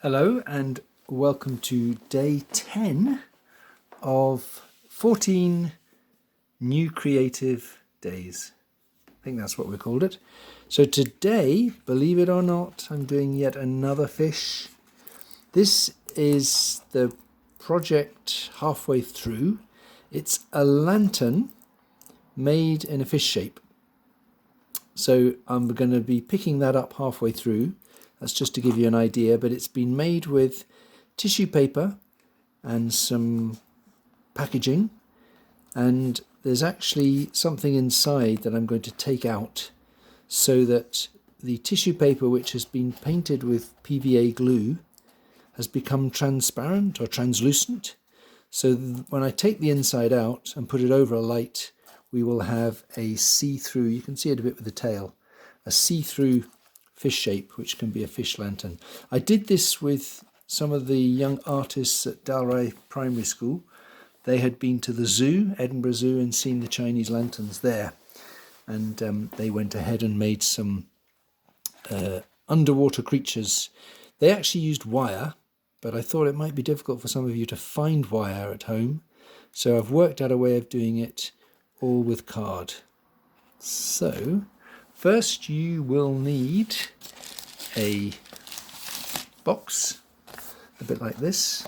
Hello and welcome to day 10 of 14 new creative days. I think that's what we called it. So today, believe it or not, I'm doing yet another fish. This is the project halfway through. It's a lantern made in a fish shape. So I'm going to be picking that up halfway through. That's just to give you an idea, but it's been made with tissue paper and some packaging, and there's actually something inside that I'm going to take out so that the tissue paper, which has been painted with PVA glue, has become transparent or translucent. So when I take the inside out and put it over a light, we will have a see-through, you can see it a bit with the tail, a see-through fish shape, which can be a fish lantern. I did this with some of the young artists at Dalry Primary School. They had been to the zoo, Edinburgh Zoo, and seen the Chinese lanterns there. And they went ahead and made some underwater creatures. They actually used wire, but I thought it might be difficult for some of you to find wire at home. So I've worked out a way of doing it all with card. So first you will need a box, a bit like this,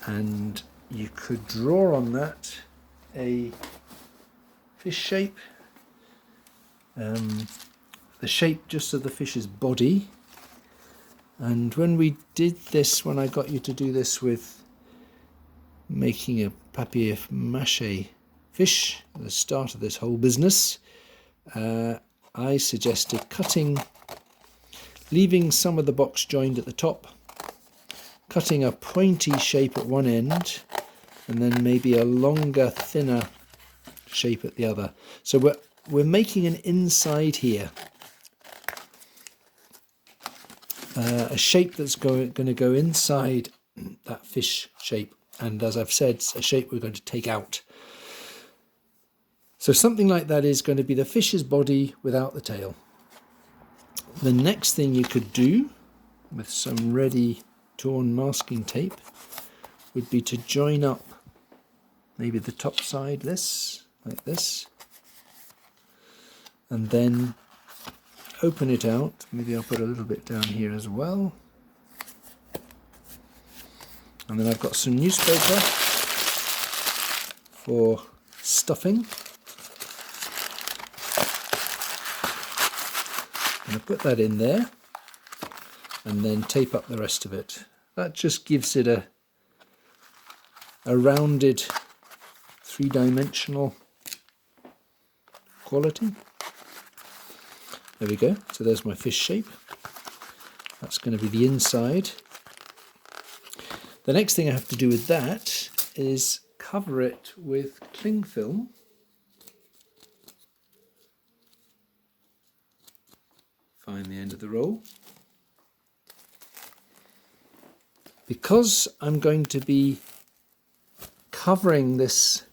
and you could draw on that a fish shape, the shape just of the fish's body. And when we did this, when I got you to do this with making a papier-mâché fish at the start of this whole business, I suggested cutting, leaving some of the box joined at the top, cutting a pointy shape at one end, and then maybe a longer, thinner shape at the other. So we're making an inside here, a shape that's going to go inside that fish shape, and as I've said, a shape we're going to take out. So something like that is going to be the fish's body without the tail. The next thing you could do with some ready torn masking tape would be to join up maybe the top side, this, like this, and then open it out. Maybe I'll put a little bit down here as well. And then I've got some newspaper for stuffing. I'm going to put that in there and then tape up the rest of it. That just gives it a rounded, three-dimensional quality. There we go. So there's my fish shape. That's going to be the inside. The next thing I have to do with that is cover it with cling film. Find the end of the roll. Because I'm going to be covering this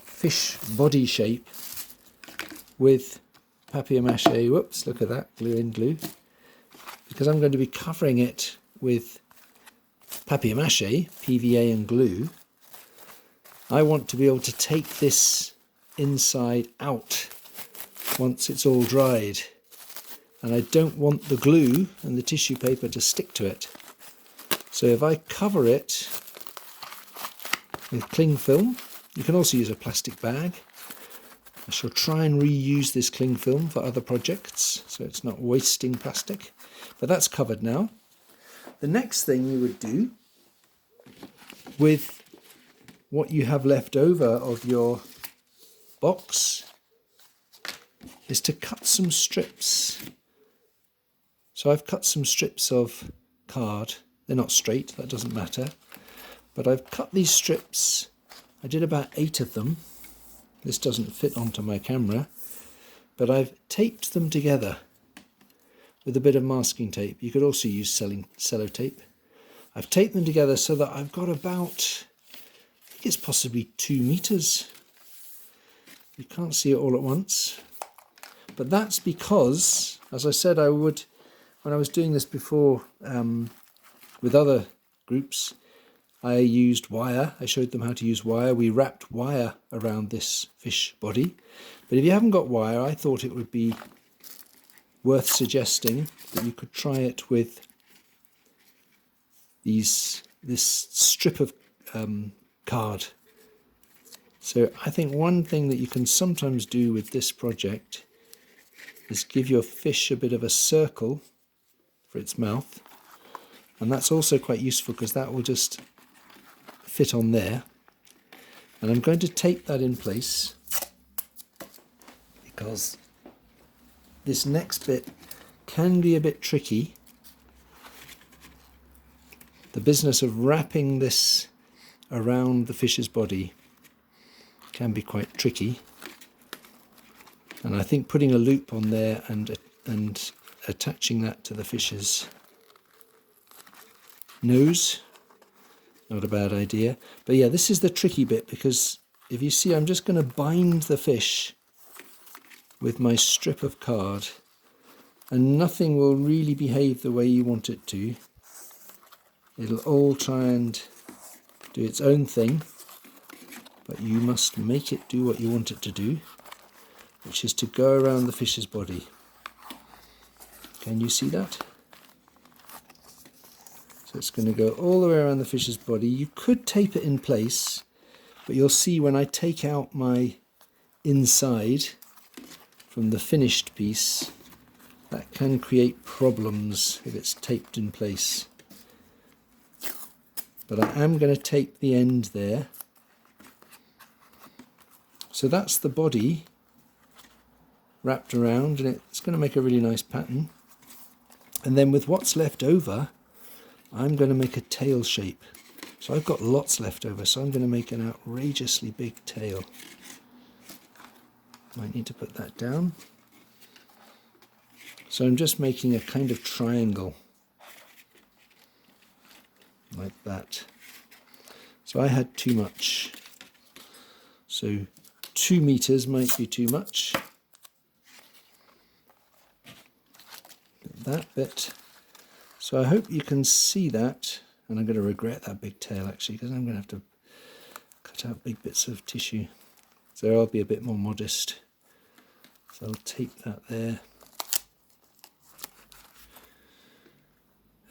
fish body shape with papier-mâché, whoops, look at that, glue in glue. Because I'm going to be covering it with papier-mâché, PVA and glue, I want to be able to take this inside out once it's all dried. And I don't want the glue and the tissue paper to stick to it. So if I cover it with cling film, you can also use a plastic bag. I shall try and reuse this cling film for other projects, so it's not wasting plastic. But that's covered now. The next thing you would do with what you have left over of your box is to cut some strips. So I've cut some strips of card. They're not straight, that doesn't matter. But I've cut these strips. I did about 8 of them. This doesn't fit onto my camera. But I've taped them together with a bit of masking tape. You could also use sellotape. I've taped them together so that I've got about, I think it's possibly 2 meters. You can't see it all at once. But that's because, as I said I would, when I was doing this before with other groups, I used wire. I showed them how to use wire. We wrapped wire around this fish body. But if you haven't got wire, I thought it would be worth suggesting that you could try it with this strip of card. So I think one thing that you can sometimes do with this project is give your fish a bit of a circle for its mouth. And that's also quite useful because that will just fit on there. And I'm going to tape that in place because this next bit can be a bit tricky. The business of wrapping this around the fish's body can be quite tricky. And I think putting a loop on there and attaching that to the fish's nose, not a bad idea. But yeah, this is the tricky bit, because if you see, I'm just going to bind the fish with my strip of card, and nothing will really behave the way you want it to. It'll all try and do its own thing, but you must make it do what you want it to do, which is to go around the fish's body. Can you see that? So it's going to go all the way around the fish's body. You could tape it in place, but you'll see when I take out my inside from the finished piece, that can create problems if it's taped in place. But I am going to tape the end there. So that's the body wrapped around, and it's going to make a really nice pattern. And then with what's left over, I'm going to make a tail shape. So I've got lots left over, so I'm going to make an outrageously big tail. Might need to put that down. So I'm just making a kind of triangle, like that. So I had too much. So 2 meters might be too much. That bit. So I hope you can see that, and I'm going to regret that big tail actually, because I'm going to have to cut out big bits of tissue. So I'll be a bit more modest. So I'll tape that there.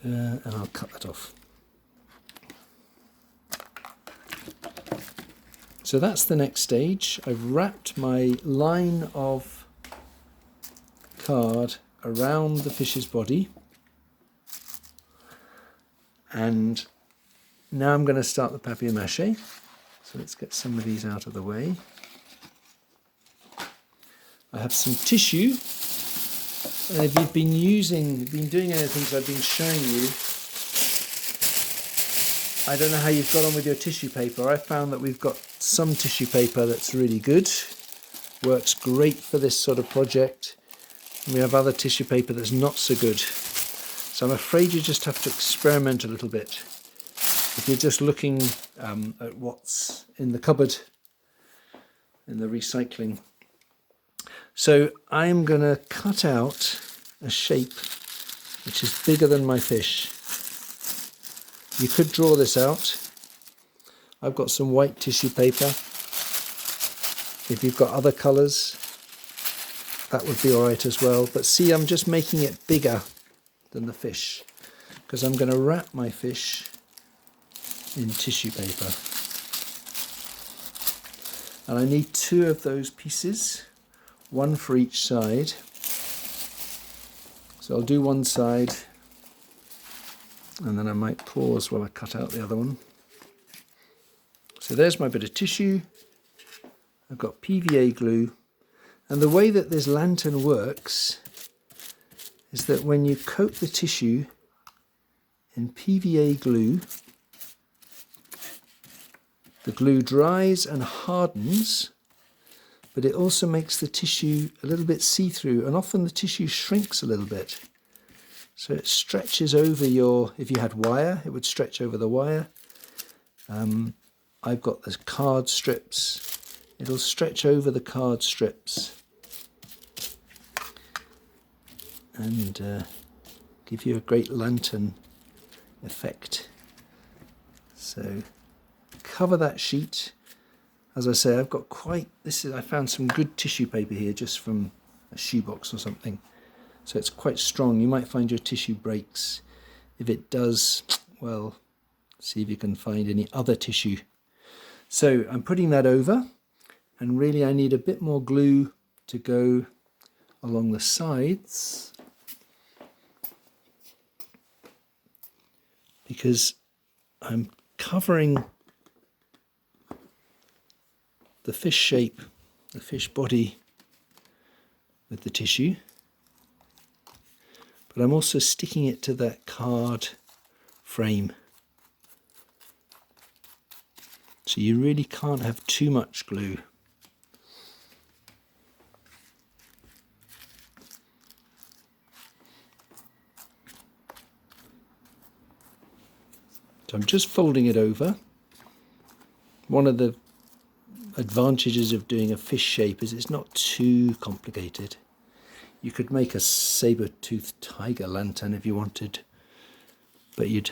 And I'll cut that off. So that's the next stage. I've wrapped my line of card around the fish's body. And now I'm going to start the papier-mâché. So let's get some of these out of the way. I have some tissue. And if you've been doing any of the things I've been showing you, I don't know how you've got on with your tissue paper. I found that we've got some tissue paper that's really good, works great for this sort of project. And we have other tissue paper that's not so good. So I'm afraid you just have to experiment a little bit. If you're just looking at what's in the cupboard, in the recycling. So I'm going to cut out a shape which is bigger than my fish. You could draw this out. I've got some white tissue paper. If you've got other colours, that would be alright as well. But see, I'm just making it bigger than the fish, because I'm going to wrap my fish in tissue paper. And I need 2 of those pieces, 1 for each side. So I'll do one side, and then I might pause while I cut out the other one. So there's my bit of tissue. I've got PVA glue, and the way that this lantern works is that when you coat the tissue in PVA glue, the glue dries and hardens, but it also makes the tissue a little bit see-through, and often the tissue shrinks a little bit. So it stretches over if you had wire, it would stretch over the wire. I've got the card strips. It'll stretch over the card strips and give you a great lantern effect. So cover that sheet. As I say, I've got I found some good tissue paper here just from a shoebox or something. So it's quite strong. You might find your tissue breaks. If it does, well, see if you can find any other tissue. So I'm putting that over, and really I need a bit more glue to go along the sides, because I'm covering the fish shape, the fish body with the tissue, but I'm also sticking it to that card frame. So you really can't have too much glue. So I'm just folding it over. One of the advantages of doing a fish shape is it's not too complicated. You could make a saber-toothed tiger lantern if you wanted, but you'd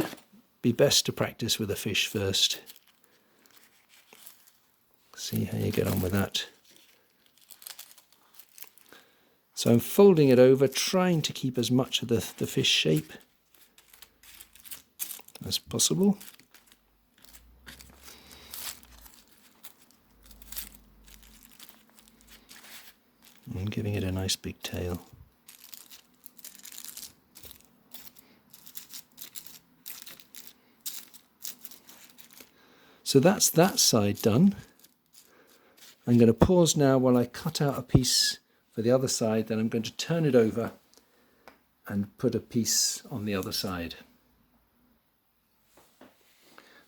be best to practice with a fish first. See how you get on with that. So I'm folding it over, trying to keep as much of the fish shape as possible. And giving it a nice big tail. So that's that side done. I'm going to pause now while I cut out a piece for the other side, then I'm going to turn it over and put a piece on the other side.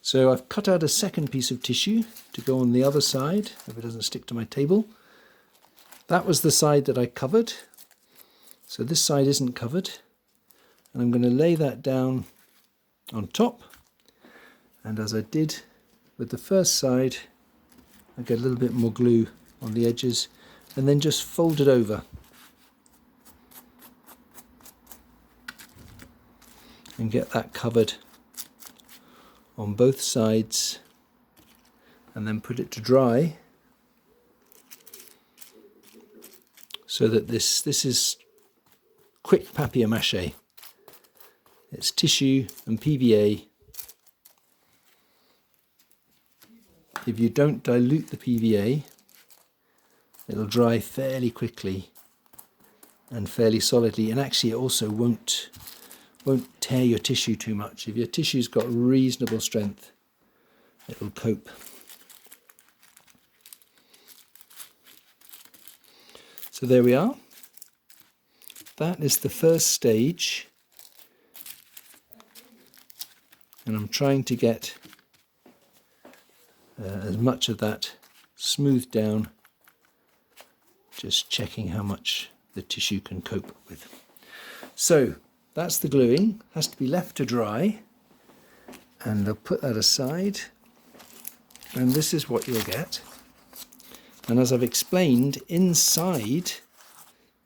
So I've cut out a second piece of tissue to go on the other side, if it doesn't stick to my table. That was the side that I covered. So this side isn't covered. And I'm going to lay that down on top. And as I did with the first side, I get a little bit more glue on the edges and then just fold it over. And get that covered on both sides, and then put it to dry so that this is quick papier-mâché. It's tissue and PVA. If you don't dilute the PVA, it'll dry fairly quickly and fairly solidly, and actually it also won't tear your tissue too much. If your tissue's got reasonable strength, it'll cope. So there we are. That is the first stage, and I'm trying to get as much of that smoothed down, just checking how much the tissue can cope with. So that's the gluing, has to be left to dry, and I'll put that aside, and this is what you'll get. And as I've explained, inside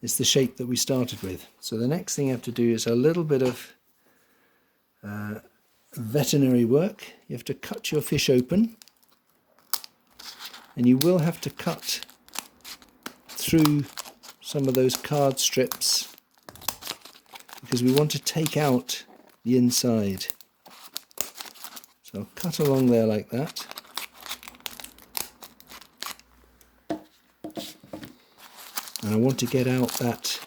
is the shape that we started with. So the next thing you have to do is a little bit of veterinary work. You have to cut your fish open, and you will have to cut through some of those card strips because we want to take out the inside. So I'll cut along there like that. And I want to get out that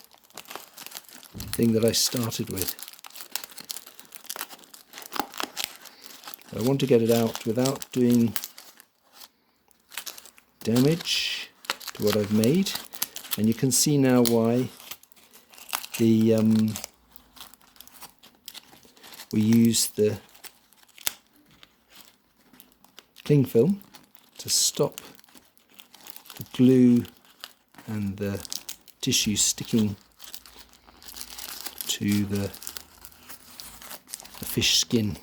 thing that I started with. I want to get it out without doing damage to what I've made. And you can see now why we use the cling film to stop the glue and the tissue sticking to the fish skin.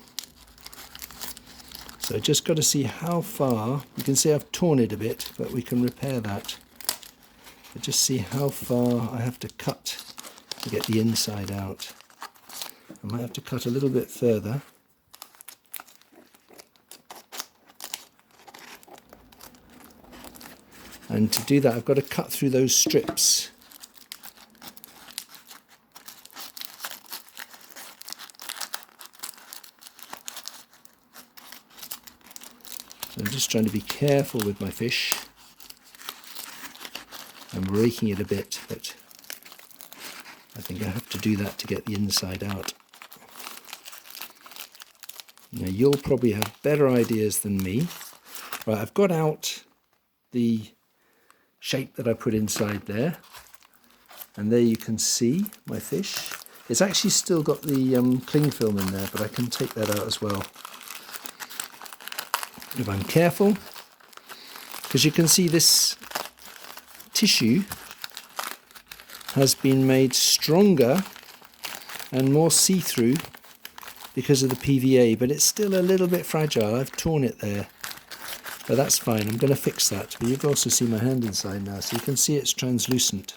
So just got to see how far. You can see I've torn it a bit, but we can repair that. But just see how far I have to cut to get the inside out. I might have to cut a little bit further. And to do that, I've got to cut through those strips. So I'm just trying to be careful with my fish. I'm raking it a bit, but I think I have to do that to get the inside out. Now you'll probably have better ideas than me. Right, I've got out the shape that I put inside there, and there you can see my fish. It's actually still got the cling film in there, but I can take that out as well if I'm careful, because you can see this tissue has been made stronger and more see-through because of the PVA, but it's still a little bit fragile. I've torn it there, but that's fine. I'm going to fix that. But you can also see my hand inside now, so you can see it's translucent.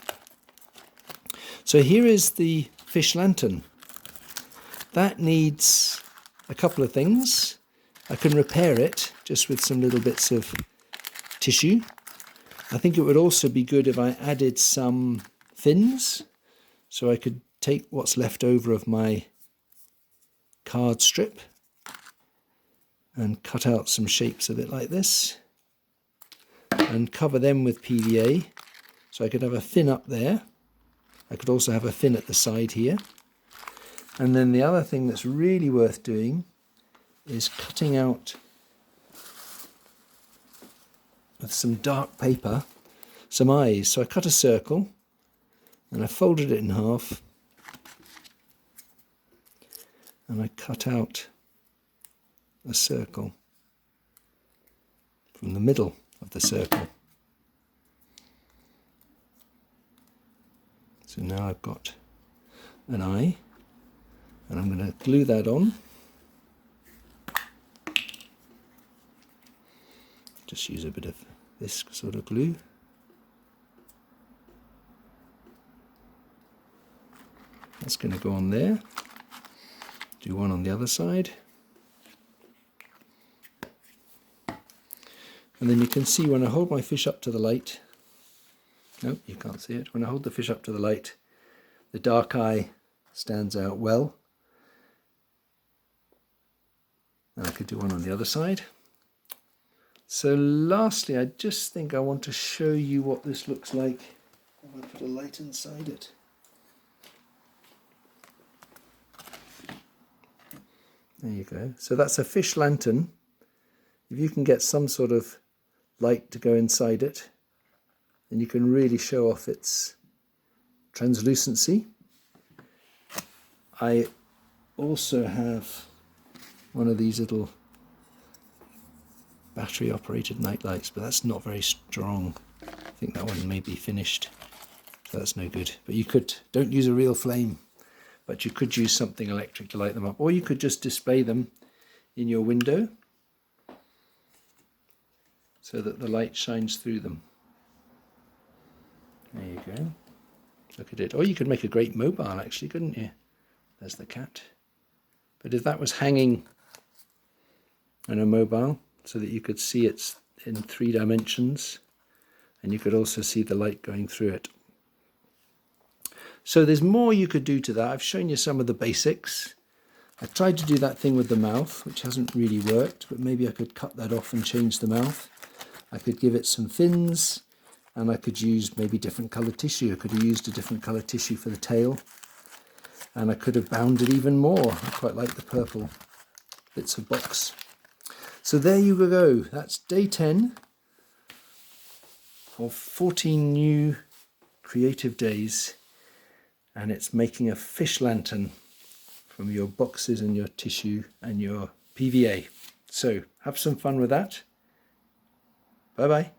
So here is the fish lantern. That needs a couple of things. I can repair it just with some little bits of tissue. I think it would also be good if I added some fins, so I could take what's left over of my card strip and cut out some shapes of it like this and cover them with PVA, so I could have a fin up there. I could also have a fin at the side here. And then the other thing that's really worth doing is cutting out with some dark paper some eyes. So I cut a circle and I folded it in half and I cut out a circle from the middle of the circle. So now I've got an eye, and I'm going to glue that on. Just use a bit of this sort of glue. That's going to go on there. Do one on the other side. And then you can see when I hold my fish up to the light, nope, you can't see it. When I hold the fish up to the light, the dark eye stands out well. And I could do one on the other side. So lastly, I just think I want to show you what this looks like if I put a light inside it. There you go. So that's a fish lantern. If you can get some sort of light to go inside it, then you can really show off its translucency. I also have one of these little battery operated night lights, but that's not very strong. I think that one may be finished, so that's no good. But you could, don't use a real flame, but you could use something electric to light them up, or you could just display them in your window so that the light shines through them. There you go. Look at it. Or you could make a great mobile actually, couldn't you? There's the cat. But if that was hanging on a mobile so that you could see it in 3 dimensions, and you could also see the light going through it. So there's more you could do to that. I've shown you some of the basics. I tried to do that thing with the mouth, which hasn't really worked, but maybe I could cut that off and change the mouth. I could give it some fins, and I could use maybe different coloured tissue. I could have used a different coloured tissue for the tail, and I could have bound it even more. I quite like the purple bits of box. So there you go. That's day 10 of 14 new creative days, and it's making a fish lantern from your boxes and your tissue and your PVA. So have some fun with that. Bye bye.